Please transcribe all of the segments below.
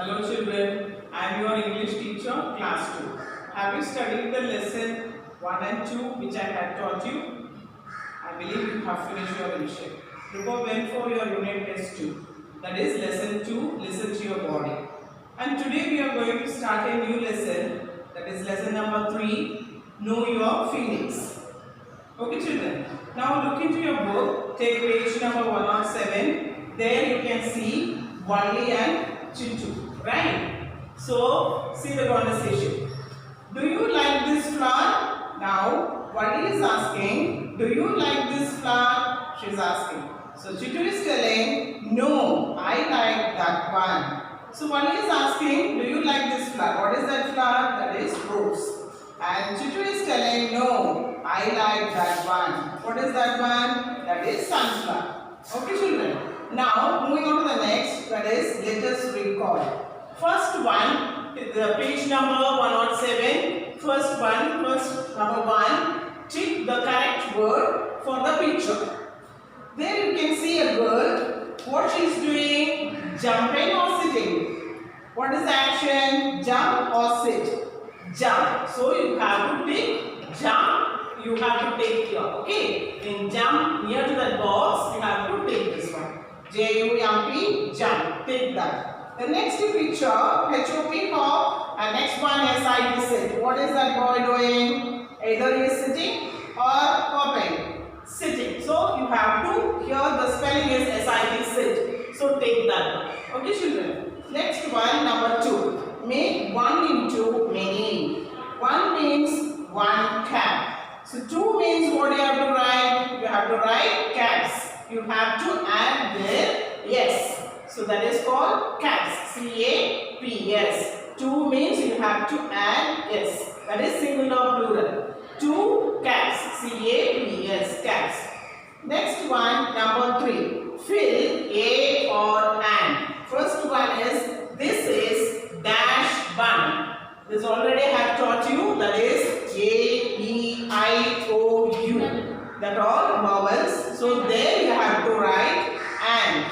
Hello children, I am your English teacher, class 2. Have you studied the lesson 1 and 2 which I have taught you? I believe you have finished your revision. Prepare well for your unit test 2. That is lesson 2, listen to your body. And today we are going to start a new lesson. That is lesson number 3, know your feelings. Okay children, now look into your book, take page number 107. There you can see Wally and Chintu, right? So, see the conversation. Do you like this flower? Now, Wally is asking, do you like this flower? She is asking. So, Chintu is telling, no, I like that one. So, Wally is asking, do you like this flower? What is that flower? That is rose. And Chintu is telling, no, I like that one. What is that one? That is sunflower. Okay, children. Now, moving on to the next, that is, let us recall. First one, the page number 107. First number 1, tick the correct word for the picture. There you can see a girl. What she is doing? Jumping or sitting? What is the action? Jump or sit? Jump. So you have to take jump. You have to take here. Okay. In jump near to that box, you have to take this one. J-U-M-P, jump. Take that. The next picture, H-O-P, hop, and next one S-I-T, sit. What is that boy doing? Either he is sitting or hopping. Sitting. So you have to, here the spelling is S-I-T, sit. So take that one. Okay, children. Next one, number 2. Make one into many. One means one cap. So 2 means what you have to write? You have to write caps. You have to add their yes. So that is called caps. C-A-P-S. 2 means you have to add yes. That is singular plural. 2 caps. C-A-P-S. Caps. Next one, number 3. Fill A or an. First one is, this is dash bun. This already I have taught you. That is A-E-I-O-U. That all vowels. So there you have to write and.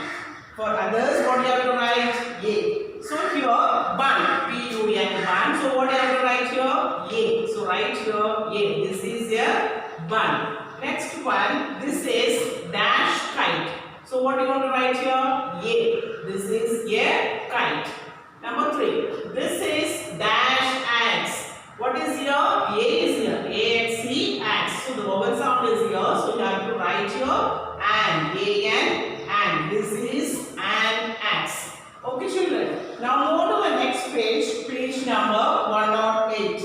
For others, what you have to write? A. So here, bun. P-U-N, bun. So what you have to write here? A. So write here A. This is a bun. Next one, this is dash kite. So what you want to write here? A. This is a kite. Number 3, this is dash axe. What is here? A is here. A-X-E, axe. So the vowel sound is here. So you have to write here and. A-N, and. This is an axe. Okay, children. Now move to the next page. Page number 108.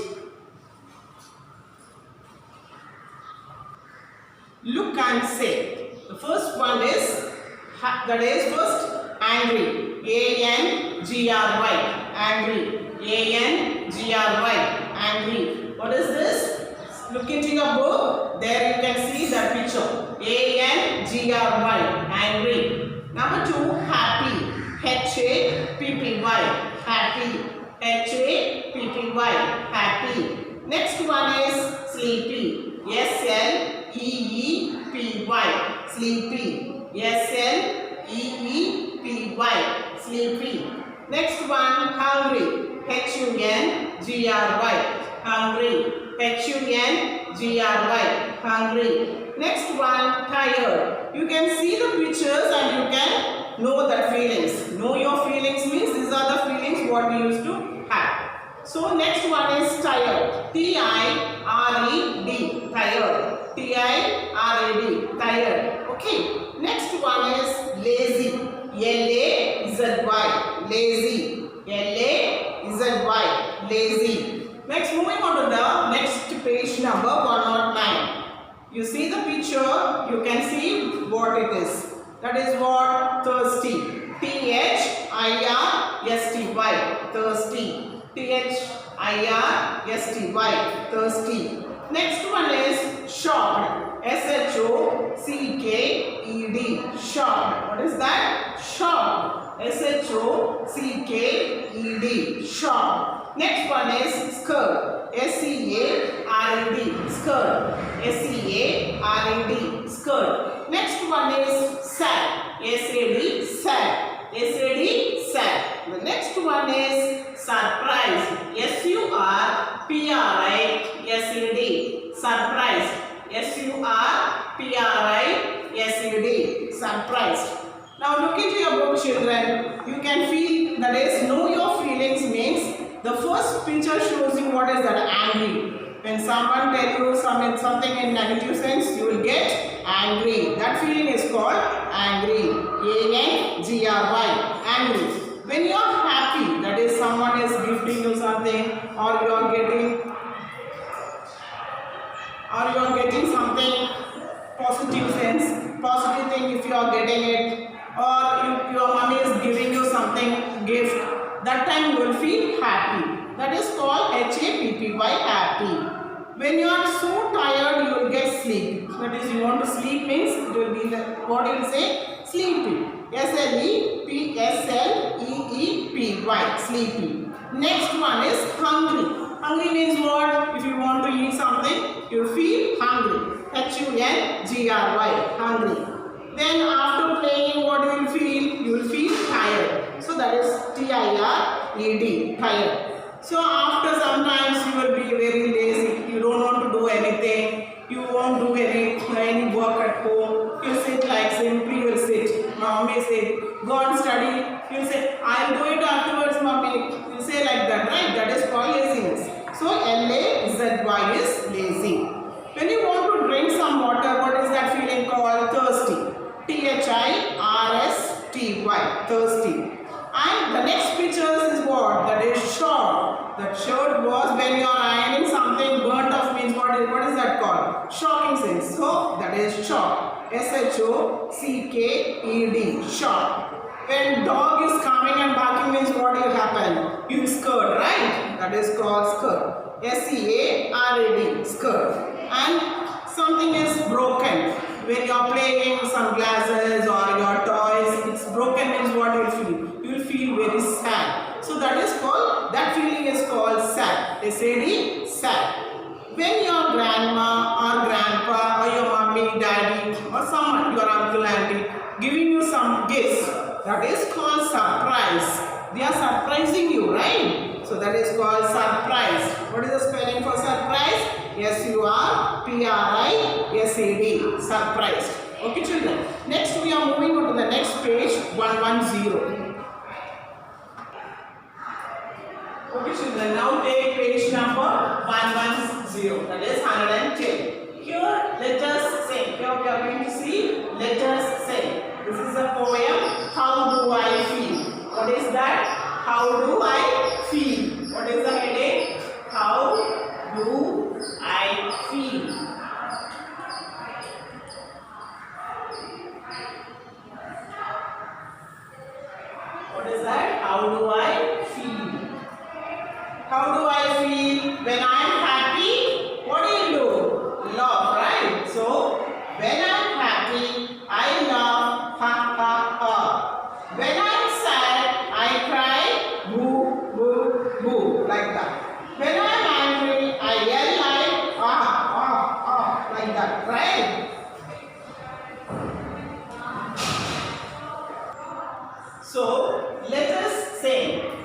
Look and say. The first one is, that is first angry. A-N-G-R-Y. Angry. A-N-G-R-y. Angry. What is this? Look into your book. There you can see the picture. A-N-G-R-y. Angry. Number 2, happy. H-A-P-P-Y. Happy. H-A-P-P-Y. Happy. Next one is sleepy. S-L-E-E-P-Y. Sleepy. S-L-E-E-P-Y. Sleepy. Next one, hungry. H-U-N-G-R-Y. Hungry. H-U-N-G-R-Y. Hungry. Next one, tired. You can see the pictures and you can know the feelings. Know your feelings means these are the feelings what we used to have. So next one is tired. T-I-R-E-D. Tired. T-I-R-E-D. Tired. Okay. Next one is lazy. L-A-Z-Y. Lazy. L-A-Z-Y. Lazy. Next, moving on to the next page number 109. You see the picture, you can see what it is. That is what? Thirsty. T-H-I-R-S-T-Y. Thirsty. T-H-I-R-S-T-Y. Thirsty. Next one is shocked. S-H-O-C-K-E-D. Shocked. What is that? Shocked. S-H-O-C-K-E-D. Shocked. Next one is skirt. S-C-A-R-E-D. Skirt. S-C-A-R-E-D. Skirt. Next one is sad. S-A-D. Sad. S-A-D. Sad. The next one is P-R-I-S-E-D. Surprised. S-U-R-P-R-I-S-E-D. Surprised. Now look into your book, children. You can feel, that is, know your feelings means the first picture shows you what is that, angry. When someone tells you something in negative sense, you will get angry. That feeling is called angry. A-N-G-R-Y. Angry. When you are happy, that is, someone is gifting you something, or you are getting something positive sense, positive thing if you are getting it, or your mommy is giving you something gift, that time you will feel happy. That is called H-A-P-P-Y, happy. When you are so tired, you will get sleepy. That is, you want to sleep means it will be what you will say, sleepy. S-L-E-P-S-L-E-E-P-Y, sleepy. Next one is hungry. Hungry means what? If you want to eat something, you feel hungry. H-U-N-G-R-Y, hungry. Then after playing, what you will feel? You will feel tired. So that is T-I-R-E-D, tired. So after sometimes you will be very lazy. You don't want to do anything. You won't do any work at home. You sit like simply, you will sit. Mommy say, go and study. You say, I will do it afterwards, mommy. You say like that, right? That is called laziness. So L-A-Z-Y is lazy. When you want to drink some water, what is that feeling called? Thirsty. T-H-I-R-S-T-Y, thirsty. And the next picture is what? That is shocked. That shirt was when you are ironing something burnt off means what is that called? Shocking sense. So that is shock. S-H-O-C-K-E-D, shock. When dog is coming and barking means what will happen? You skirt, right? That is called skirt. S-C-A-R-A-D, skirt. And something is broken. When you are playing some glasses or your toys, it's broken means what you will feel? You will feel very sad. So that is called, that feeling is called sad. S-A-D, sad. When your grandma or grandpa or your mommy, daddy or someone, your uncle, auntie, giving you some gifts, that is called surprise. They are surprising you, right? So that is called surprise. What is the spelling for surprise? S-U-R-P-R-I-S-A-D, surprised. Okay, children. Next we are moving on to the next page, 110. Okay, children. Now take page number 110. That is 110. Here, let us sing. Here we are going to see. Let us sing. This is a poem. How do I feel? What is that? How do I feel? What is the heading? How do I feel? What is that? How do I feel? How do I feel? When I am happy, what do you do? Laugh, right? So, when I am happy, I laugh, ha ha ha. When I am sad, I cry, boo boo boo, like that. When I am angry, I yell like like that, right? So, let us say,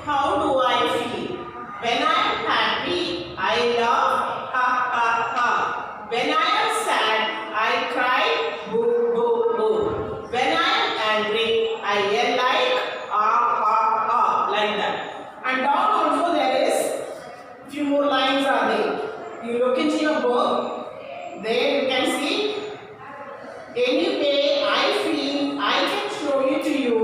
how do I feel? When I am happy, I laugh, ha ha ha. When I am sad, I cry, boo boo boo. When I am angry, I yell like like that. And down also there is few more lines are there. You look into your book, there you can see. Any way I feel, I can show it to you.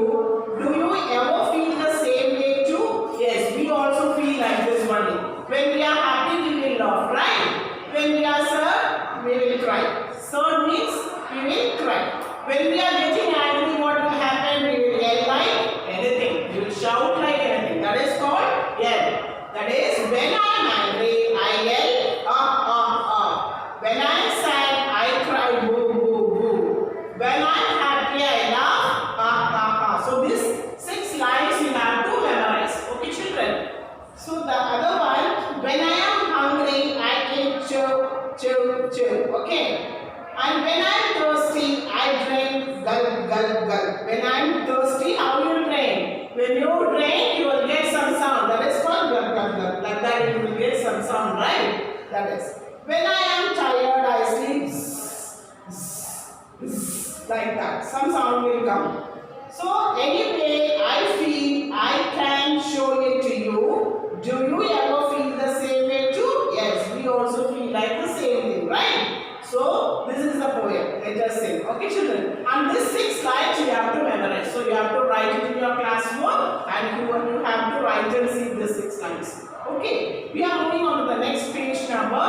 Do you ever feel the same way too? Yes, we also feel like this one. When we are happy, we will laugh, right? When we are sad, we will cry. Sad means we will cry. When we are getting angry, what will happen? We will yell like anything. We will shout like anything. That is called yell. That is, when I am angry, I yell When I am sad, I cry boo boo boo. When I am happy, I laugh So these 6 lines you have to memorize. Okay, children. So the other one, when I am hungry, I eat chew. Okay. And when I am thirsty, I drink gulp. When I am thirsty, how you drink? When you drink, you will get some sound. That is called gulp. Like that, you will get some sound, right? That is. When I am tired, I sleep like that. Some sound will come. So anyway, I feel I can show it to you. Do you ever feel the same way too? Yes, we also feel like the same thing, right? So this is the poem. Let us sing. Okay, children. And this 6 lines you have to memorize. So you have to write it in your classwork, and you have to write and see the 6 lines. Okay. We are moving on to the next page number.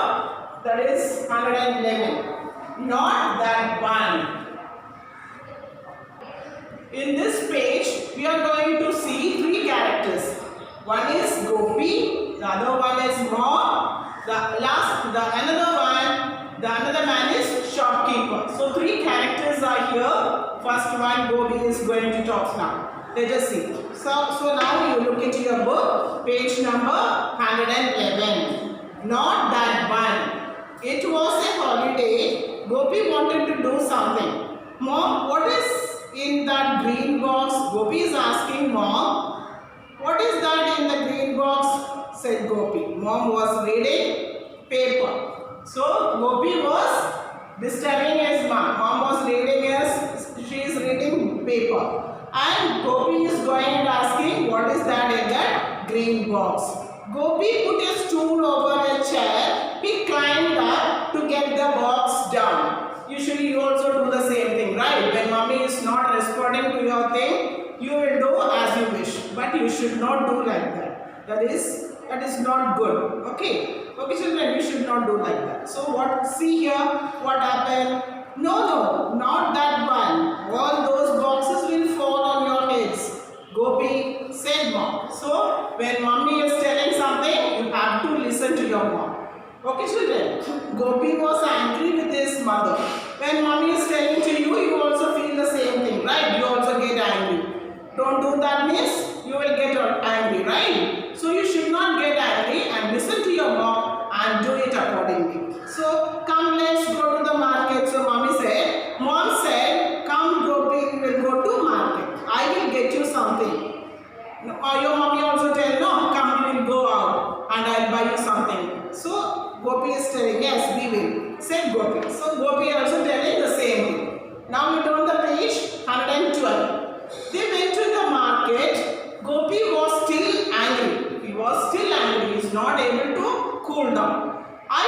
That is 111. Not that one. In this page, we are going to see 3 characters. One is Gopi, the other one is Mom, another man is shopkeeper. So 3 characters are here. First one, Gopi is going to talk now. Let us see. So now you look into your book, page number 111. Not that one. It was a holiday. Gopi wanted to do something. Mom, what is in that green box? Gopi is asking Mom, what is that in the green box? Said Gopi. Mom was reading paper. So Gopi was disturbing his mom. Mom was she is reading paper. And Gopi is going and asking, what is that in that green box? Gopi put a stool over a chair. He climbed up to get the box down. Usually you also do the same thing, right? When mommy is not responding to your thing, you will do as you wish. But you should not do like that. That is not good. Okay? Okay, children, you should not do like that. So see here, what happened? No, not that one. All those boxes will fall on your heads. Gopi said Mom. So when mommy is telling something, you have to listen to your mom. Okay, children. Gopi was angry with his mother. When mommy is telling to you, you also feel the same thing, right? You also get angry. Don't do that, miss. You will get angry, right? So you should not get angry and listen to your mom and do it accordingly. So come, let's go to the market. So Mom said, come Gopi, we will go to market. I will get you something. Your mommy also tell, no, come, we will go out and I will buy you something. So Gopi is telling, yes, we will. Said Gopi. So Gopi also telling the same thing. Now we turn the page 112. They went to the market. Gopi was still angry. He was still angry. He is not able to cool down. I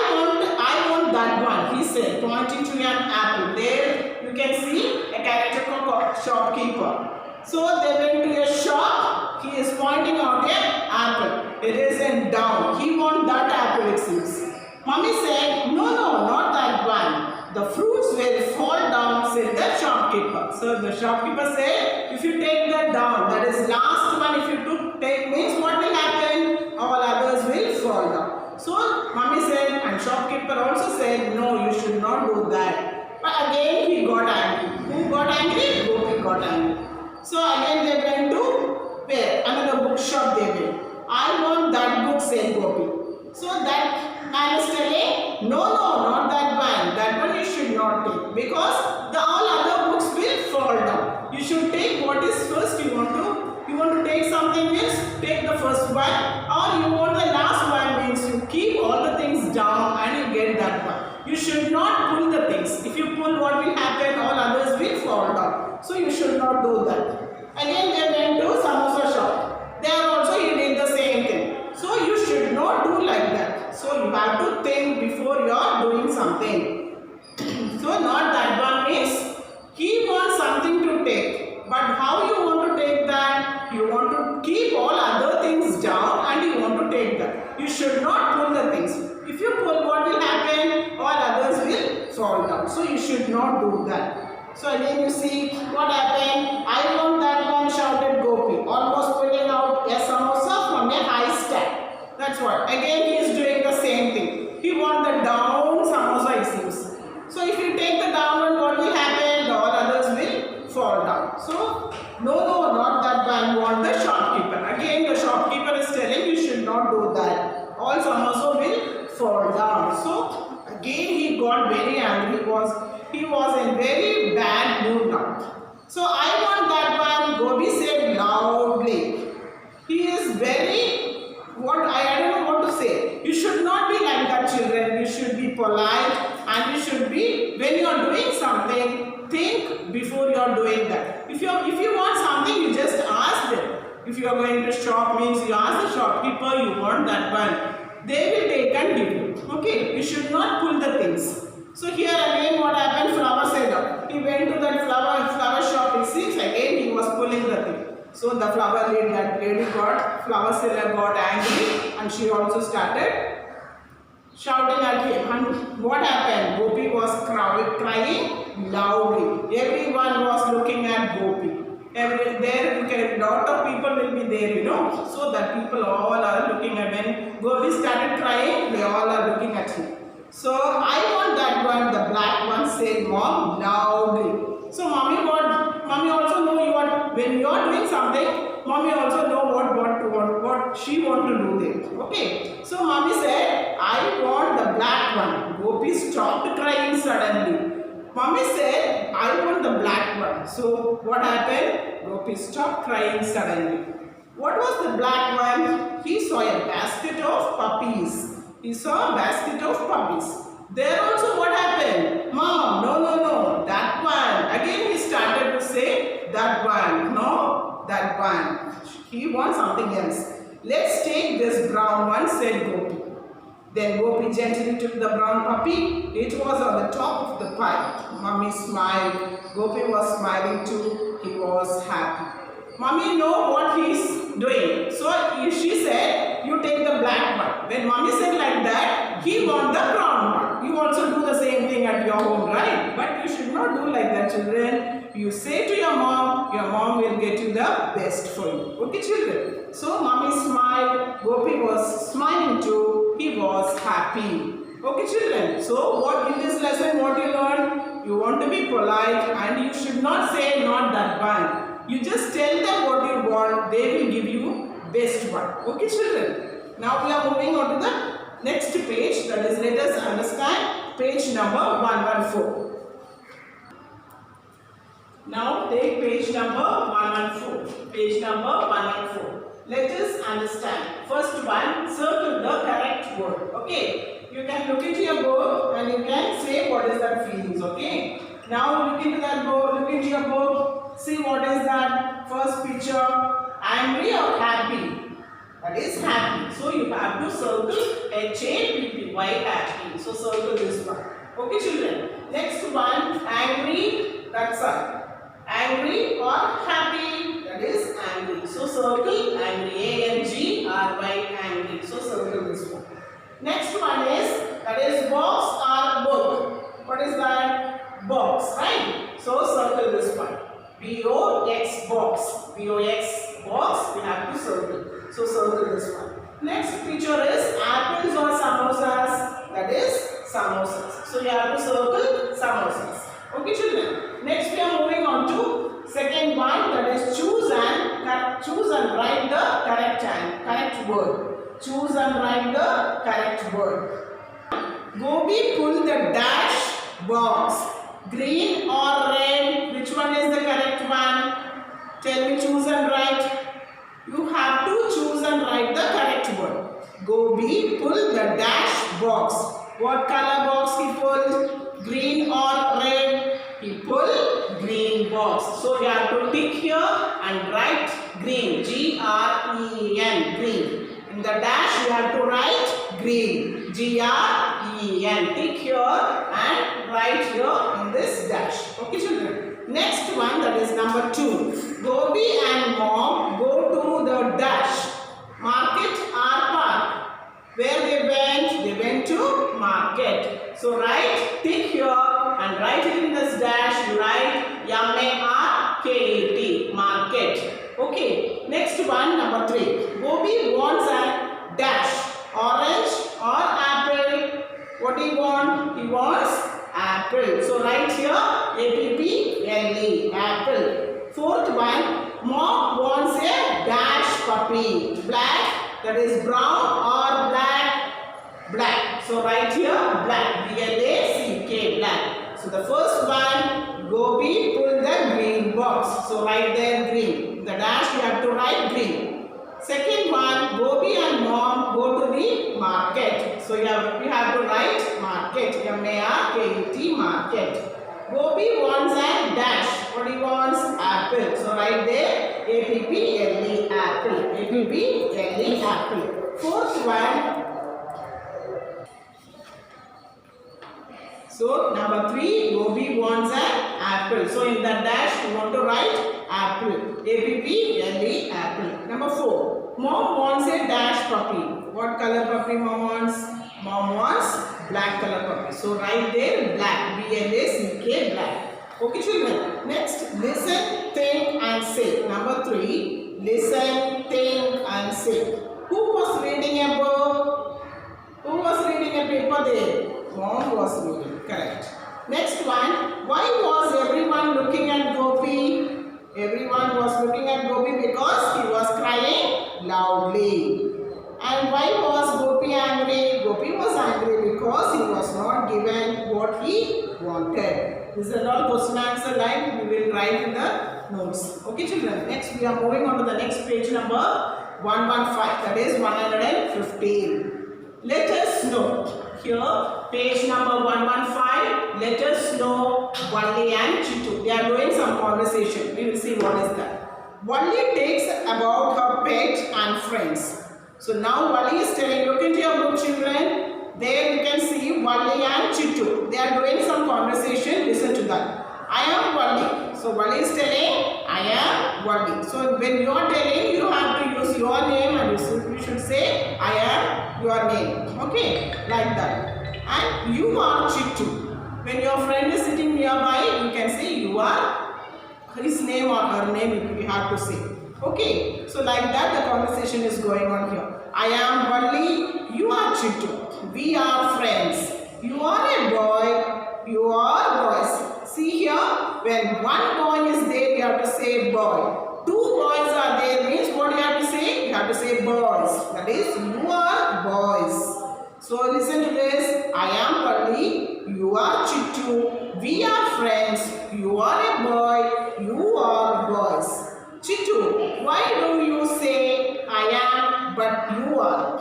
want that one, he said, pointing to an apple. There you can see a character called shopkeeper. So they went to a shop. He is pointing out an apple. It is in down. He wants that apple, it seems. Mommy said, no, not that one. The fruits will fall down, said the shopkeeper. So the shopkeeper said, if you take that down, that is last one, if you take means what will happen? All others will fall down. So mommy said, and shopkeeper also said, no, you should not do that. But again he got angry. Who got angry? Gopi got angry. So again they went to where? Another bookshop they went. I want that book, said Gopi. So that man is telling, no, not that one. That one you should not take. Because all other books will fall down. You should take what is first you want to take something means take the first one, or you want the last one means you keep all the things down and you get that one. You should not pull the things. If you pull, what will happen? All others will fall down. So you should not do that. Again they went to samosa shop. There also he did the same thing. So you should not do like that. So you have to think before you are doing something. So not that one means he wants something to take. But how you want to take that? You want to keep all other things down and you want to take that. You should not pull the things. If you pull, what will happen? All others will fall down. So you should not do that. So again you see what happened. I want that one, shouted Gopi, almost pulling out a samosa from a high stack. That's what. Again he is doing the same thing. He wants the down samosa, it seems. So if you take the down one, what will happen? All others will fall down. So no, not that one. You want the shopkeeper. Again the shopkeeper is telling you should not do that. All samosa will fall down. So again he got very angry. He was in very bad mood now. So I want that one, Gopi said loudly. He is very, I don't know what to say. You should not polite, and you should be, when you are doing something, think before you are doing that. If you want something, you just ask them. If you are going to shop, means you ask the shopkeeper, you want that one. They will take and give you. Okay, you should not pull the things. So here again what happened, flower seller. He went to that flower shop. It seems again he was pulling the thing. So the flower lady seller got angry, and she also started shouting at him. And what happened? Gopi was crying loudly. Everyone was looking at Gopi. There lot of people will be there, you know. So that people all are looking at, when Gopi started crying, they all are looking at him. So I want that one, the black one, said mom loudly. So mommy also know when you are doing something, mommy also know what she want to do there. Okay. So mommy said, I want the black one. Gopi stopped crying suddenly. Mommy said, I want the black one. So what happened? Gopi stopped crying suddenly. What was the black one? He saw a basket of puppies. He saw a basket of puppies. There also what happened? Mom, no, that one. Again he started to say, that one. No, that one. He wants something else. Let's take this brown one, said Gopi. Then Gopi gently took the brown puppy. It was on the top of the pile. Mummy smiled. Gopi was smiling too. He was happy. Mummy know what he is doing. So she said, you take the black one. When mommy said like that, he want the brown one. You also do the same thing at your home, right? But you should not do like that, children. You say to your mom will get you the best for you. Okay, children? So mommy smiled. Gopi was smiling too. He was happy. Okay, children? So what in this lesson, what you learned? You want to be polite, and you should not say not that one. You just tell them what you want. They will give you best one. Okay, children? Now we are moving on to the next page. That is, let us understand page number 114. Now take page number 114. Page number 114. Let us understand. First one, circle the correct word. Okay. You can look into your book and you can say what is that feelings. Okay. Now look into that book. Look into your book. See what is that first picture. Angry or happy? That is happy. So you have to circle H-A-P-P-Y, happy. So circle this one. Okay, children. Next one, angry. That's all. Angry or happy? That is angry. So circle angry. A-N-G-R-Y, angry. So circle this one. Next one is, that is box or book. What is that? Box, right? So circle this one. B-O-X, box. B-O-X, box. We have to circle. So circle this one. Next picture is apples or samosas. That is samosas. So you have to circle samosas. Okay, children. Next we are moving on to second one, that is choose and write the correct word. Choose and write the correct word. Gopi pull the dash box. Green or red? Which one is the correct one? Tell me, choose and write. You have to choose and write the correct word. Gopi pull the dash box. What color box he pulled? Green or red? He pulled green box. So you have to tick here and write green. G-R-E-N, green. In the dash you have to write green. G-R-E-N. Tick here and write here in this dash. Okay, children. Next one, that is number 2. Gopi and mom go to the dash. Market or park? Where they went? They went to market. So write, tick here and write it in this dash. You write M-A-R-K-E-T, market. Okay. Next one, number 3. Gopi wants a dash. Orange or apple? What do you want? He wants apple. So write here A-P-P-L-E, apple. Fourth one, mom wants a dash puppy. Black, that is brown or black? Black. So write here black. B-L-A-C-K, black. So the first one, Gopi pulled the green box. So write there green. The dash you have to write green. Second one, Gopi and mom go to the market. So we have to write market. M-A-R-K-E-T, market. Gopi wants a dash. What he wants? Apple. So write there A-P-P-L-E, apple. A-P-P-L-E, apple. Fourth one. So number 3, Gopi wants an apple. So in that dash you want to write apple. A-P-P-L-E, apple. Number 4, mom wants a dash puppy. What color puppy mom wants? Mom wants black color puppy. So write there black. B-L-A-C-K, black. Okay children. Next, listen, think and say. Number 3, listen, think and say. Who was reading a book? Who was reading a paper there? Mom was reading. Correct. Next one. Why was everyone looking at Gopi? Everyone was looking at Gopi because he was crying loudly. And why was Gopi angry? Gopi was angry because he was not given what he wanted. This is all question answer line we will write in the notes. Okay children. Next we are moving on to the next page number 115. That is 115. Let us know. Here, page number 115, let us know Valli and Chittu. They are doing some conversation. We will see what is that. Valli takes about her pet and friends. So now Valli is telling, look into your book children. There you can see Valli and Chittu. They are doing some conversation. Listen to that. I am Valli. So Valli is telling, I am Valli. So when you are telling, you have to use your name and you should say, I am your name. Okay, like that. And you are Chittu. When your friend is sitting nearby, you can say you are his name or her name you have to say. Okay, so like that the conversation is going on here. I am Valli, you are Chittu. We are friends. You are a boy, you are boys. See here, when one boy is there, you have to say boy. Two boys are there means what you have to say? You have to say boys. That is, you are boys. So listen to this. I am Valli, you are Chittu. We are friends. You are a boy, you are boys. Chittu, why do you say I am but you are?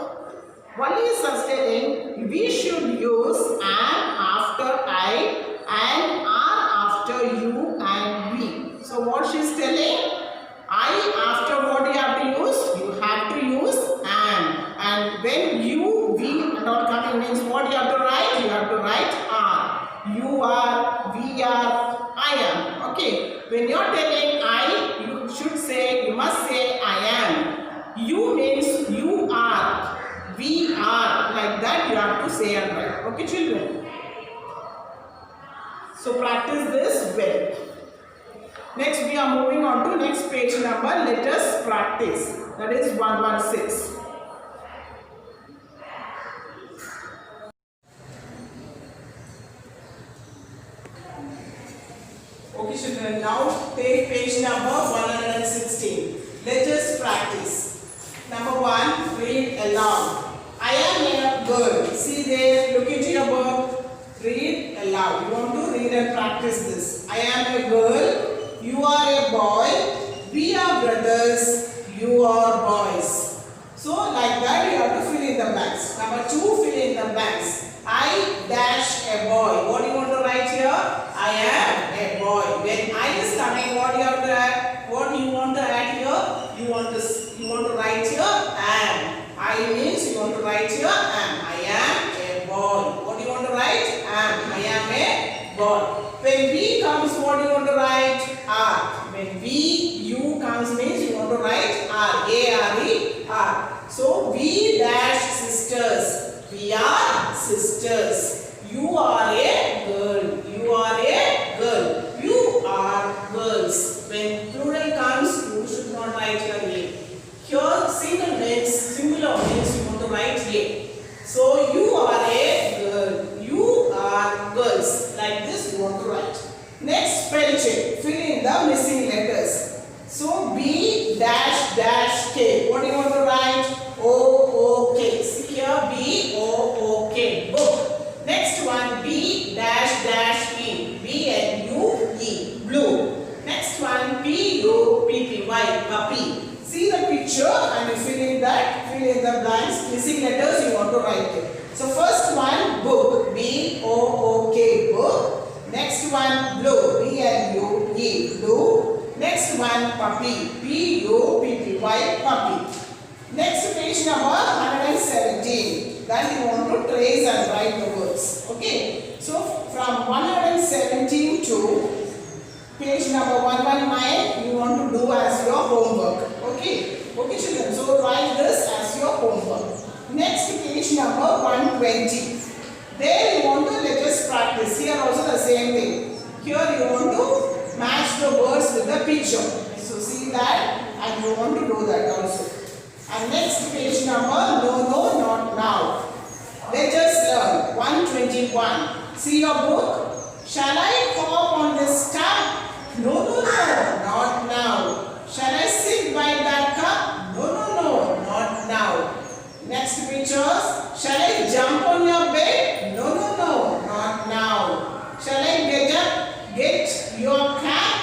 Valli is suggesting we should use am after I and are after you and we. So what she is telling? I after what you have to use? You have to use am. And when you, we and all coming means what you have to write? You have to write are. You are, we are, I am. Okay. When you are telling I, you should say, you must say I am. You means you are. We are. Like that you have to say and write. Okay children. So practice this well. Next we are moving on to next page number. Let us practice. That is 116. Okay children, now take page number 116. Let us practice. Number 1, read aloud. I am a girl. See there, look into your book. Read aloud. You want to read and practice this. I am a girl. You are a boy. We are brothers. You are boys. So like that you have to fill in the blanks. Number 2, fill in the blanks. I dash a boy. What do you want to write here? I am a boy. When I is coming, what you have to add? What you want to add here? You want to write here am. I means you want to write here am. I am a boy. What do you want to write? Am. I am a boy. When we comes, what do you want to write? Are. When you comes means you want to write are. A-R-E, are. So we dash sisters. We are sisters. You are a girl. You are a girl. You are girls. When plural comes, you should not write your name. Here singular means you want to write a. So you are a girl. You are girls. Like this you want to write. Next spell check. Fill in the missing letters. So B dash dash K. What do you want to write? O-O-K. See here B-O-O-K. Book. Next one B dash ABC letters you want to write it. So first one, book, B-O-O-K, book. Next one, blue, B-L-U-E, blue. Next one, puppy, P-U-P-P-Y, puppy. Next page number 117. Then you want to trace and write the words. Okay. So from 117 to page number 119, you want to do as your homework. Okay. Okay, children. So write this as your homework. Next page number 120. There you want to let us practice. Here also the same thing. Here you want to match the words with the picture. So see that, and you want to do that also. And next page number, no, not now. Let us learn 121. See your book. Shall I hop on this tub? No, not now. Shall I sit by that cup? No, not now. Next pictures. Shall I jump on your bed? No, not now. Shall I get your cap?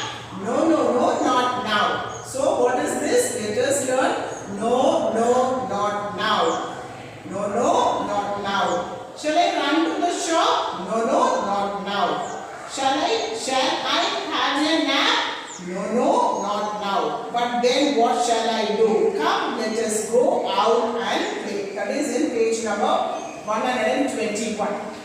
No, not now. So what is this? Let us learn. No, not now. No, not now. Shall I run to the shop? No, not now. Shall I have a nap? No, not now. But then what shall I do? Come, let us go out and play. That is in page number 121.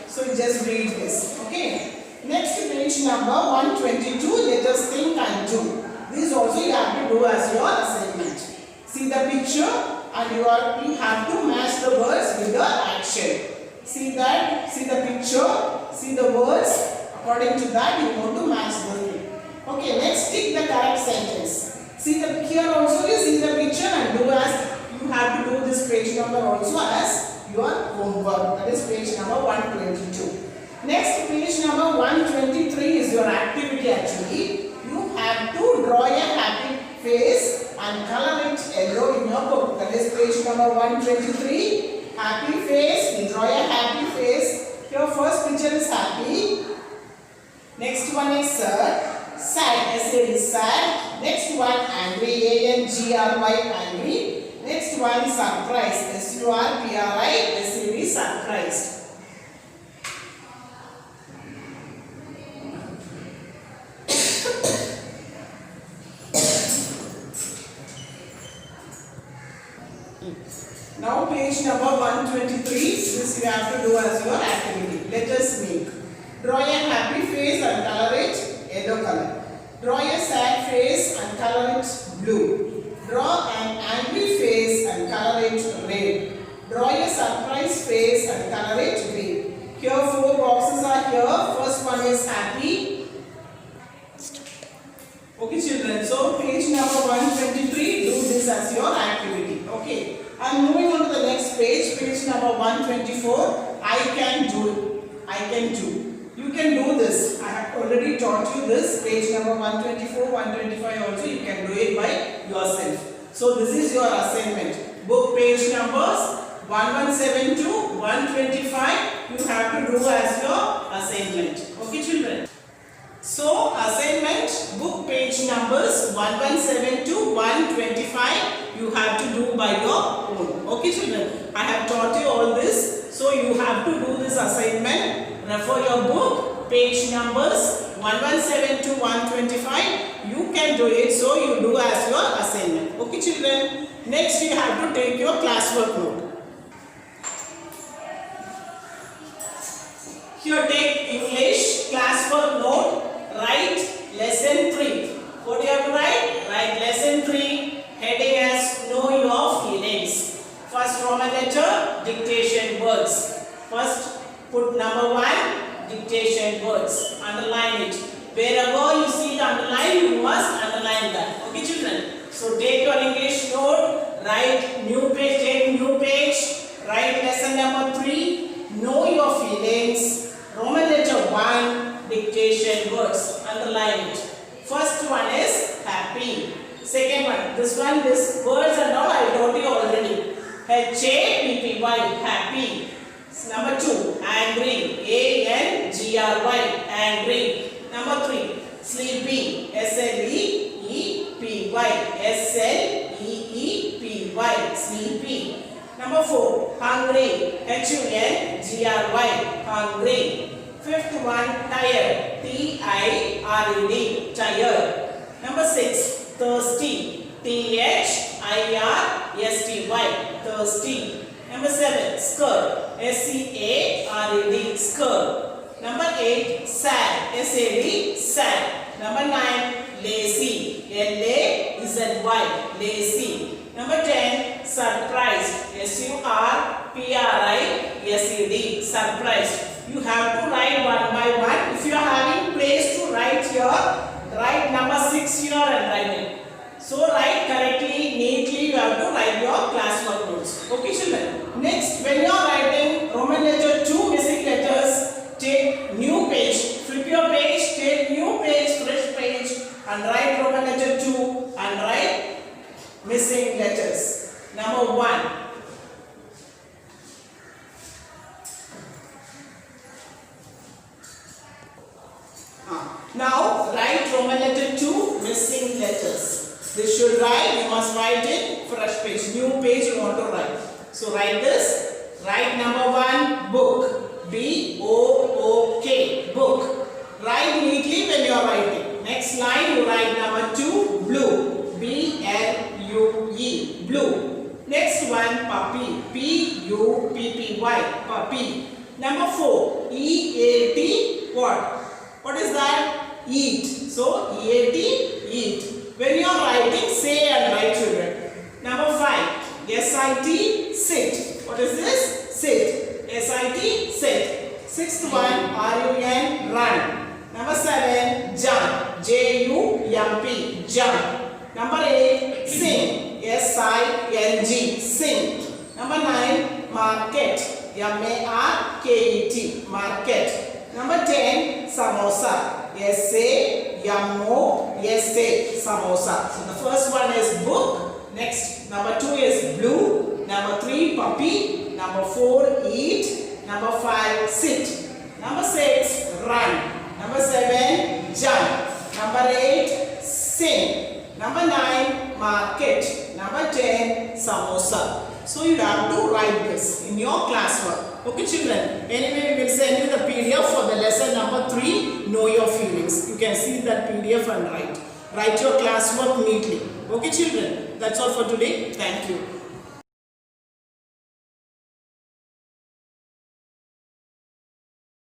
So just read this. Okay. Next page number 122. Let us think and do. This also you have to do as your assignment. See the picture and you have to match the words with the action. See that, see the picture, see the words. According to that you want to match the thing. Okay, let's take the correct sentence. See the here also you see the picture and do as you have to do this page number also as your homework. That is page number 122. Next page number 123 is your activity actually. You have to draw a happy face and color it yellow in your book. That is page number 123. Happy face. We draw a happy face. Your first picture is happy. Next one is sad. S is sad. Next one angry. A-N-G-R-Y angry. Next one surprise. S-U-R-P-R-I-S-E-D surprised. Now page number 123, this you have to do as your activity. Let us make. Draw a happy face and color it yellow color. Draw a sad face and color it blue. Draw an angry face and color it red. Draw a surprise face and color it green. Here 4 boxes are here. First one is happy. Okay children, so page number 123, do this as your activity. Okay. And moving on to the next page, page number 124, I can do. You can do this. I have already taught you this. Page number 124, 125 also you can do it by yourself. So this is your assignment. Book page numbers 117 to 125 you have to do as your assignment. Okay children. So assignment, book page numbers 117 to 125 you have to do by your own. Okay children, I have taught you all this. So you have to do this assignment. Refer your book, page numbers 117 to 125. You can do it. So you do as your assignment. Okay children. Next you have to take your classwork note. Here take English classwork note. Write lesson 3. What do you have to write? Write lesson 3. Heading as know your feelings. First Roman letter, dictation words. First put number 1, dictation words. Underline it. Wherever you see the underline, you must underline that. Okay children. So take your English note. Write new page. Take new page. Write lesson number 3. Know your feelings. Roman letter 1. Dictation words. Underline it. First one is happy. Second one, this words and all I told you already. H-A-P-P-Y, happy. Number 2, angry. A-N-G-R-Y, angry. Number 3, sleepy. S-L-E-E-P-Y, S-L-E-E-P-Y, sleepy. Number 4, hungry. H-U-N-G-R-Y. Hungry. Fifth one, tired. T-I-R-E-D. Tired. Number 6, thirsty. T-H-I-R-S-T-Y. Thirsty. Number 7, skirt. S-C-A-R-E-D. Skirt. Number 8, sad. S-A-D. Sad. Number 9, lazy. L-A-Z-Y. Lazy. Number 10, surprised. S-U-R-P-R-I-S-E-D. Surprised. You have to write one by one. If you are having place to write here, write number 6 here and write it. So write correctly, neatly. You have to write your classwork notes. Okay, children. Next, when you are writing Roman letter 2 missing letters, take new page. Flip your page, take new page, fresh page, and write Roman letter 2 and write missing letters. Number 1. Now write Roman letter 2 missing letters. This should write, you must write it fresh page, new page you want to write. So write this. Write number 1, book. B-O-O-K. Book. Write neatly when you are writing. Next line you write number 2, blue. B-L-U-E. Blue. Next one, puppy. P-U-P-P-Y. Puppy. Number 4, E-A-T. What? What is that? Eat. So, E-A-T, eat. When you are writing, say and write, children. Number 5, S-I-T, sit. What is this? Sit. S-I-T, sit. Sixth one, R-U-N, run. Number 7, jump. J-U-M-P, jump. Number 8, sing. S-I-N-G, sing. Number 9, market. M-A-R-K-E-T, market. Number 10, samosa. S-A-M-O-S-A, samosa. So the first one is book. Next, number 2 is blue. Number 3, puppy. Number 4, eat. Number 5, sit. Number 6, run. Number 7, jump. Number 8, sing. Number 9, market. Number 10, samosa. So you have to write this in your classwork. Okay, children. Anyway, we will send you the PDF for the lesson number 3, Know Your Feelings. You can see that PDF and write. Write your classwork neatly. Okay, children. That's all for today. Thank you.